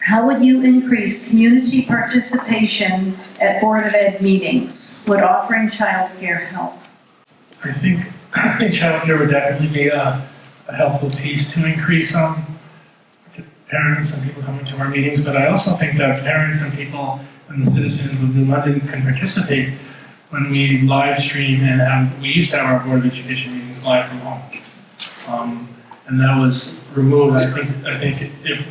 How would you increase community participation at Board of Ed meetings? Would offering childcare help? I think childcare would definitely be a helpful piece to increase the parents and people coming to our meetings, but I also think that parents and people and the citizens of New London can participate when we live stream and we used to have our Board of Education meetings live from home. And that was removed. I think if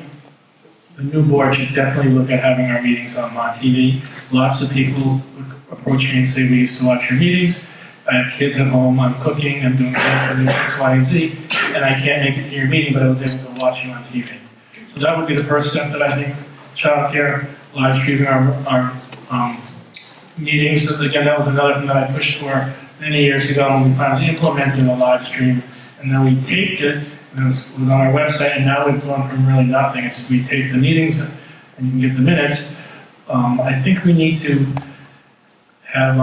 the new board should definitely look at having our meetings on TV. Lots of people would approach me and say, we used to watch your meetings. I have kids at home, I'm cooking, I'm doing this, I'm doing X, Y, and Z, and I can't make it to your meeting, but I was able to watch you on TV. So that would be the first step that I think childcare, live streaming our meetings. So again, that was another thing that I pushed for many years ago when we finally implemented a live stream, and then we taped it, and it was on our website, and now we've gone from really nothing. It's we tape the meetings, and you can get the minutes. I think we need to have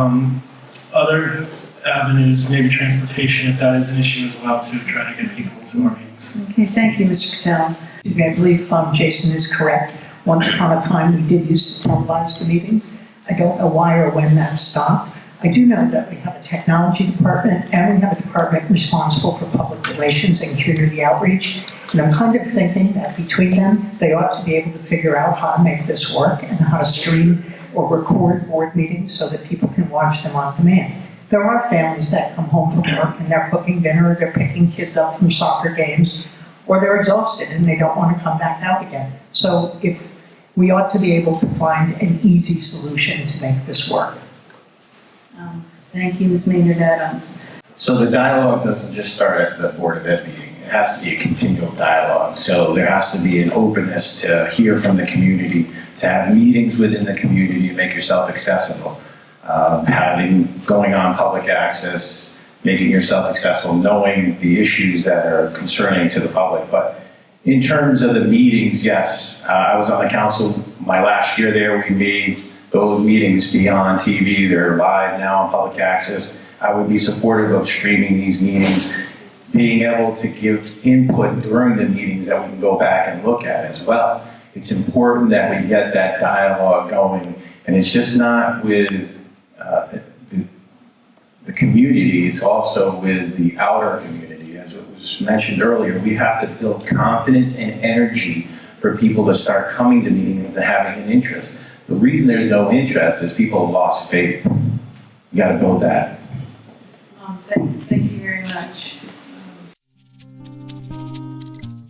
other avenues, maybe transportation, if that is an issue as well, to try to get people to our meetings. Okay, thank you, Mr. Patel. I believe Jason is correct. Once upon a time, we did used to televise the meetings. I don't know why or when that stopped. I do know that we have a technology department and we have a department responsible for public relations and community outreach. And I'm kind of thinking that between them, they ought to be able to figure out how to make this work and how to stream or record board meetings so that people can watch them on demand. There are families that come home from work and they're cooking dinner, they're picking kids up from soccer games, or they're exhausted and they don't want to come back out again. So if we ought to be able to find an easy solution to make this work. Thank you, Ms. Maynard-Adams. So the dialogue doesn't just start at the Board of Ed meeting. It has to be a continual dialogue. So there has to be an openness to hear from the community, to have meetings within the community, to make yourself accessible. Going on public access, making yourself accessible, knowing the issues that are concerning to the public. But in terms of the meetings, yes, I was on the council my last year there. We made those meetings be on TV. They're live now on public access. I would be supportive of streaming these meetings, being able to give input during the meetings that we can go back and look at as well. It's important that we get that dialogue going, and it's just not with the community, it's also with the outer community. As it was mentioned earlier, we have to build confidence and energy for people to start coming to meetings and having an interest. The reason there's no interest is people have lost faith. You got to build that. Thank you very much.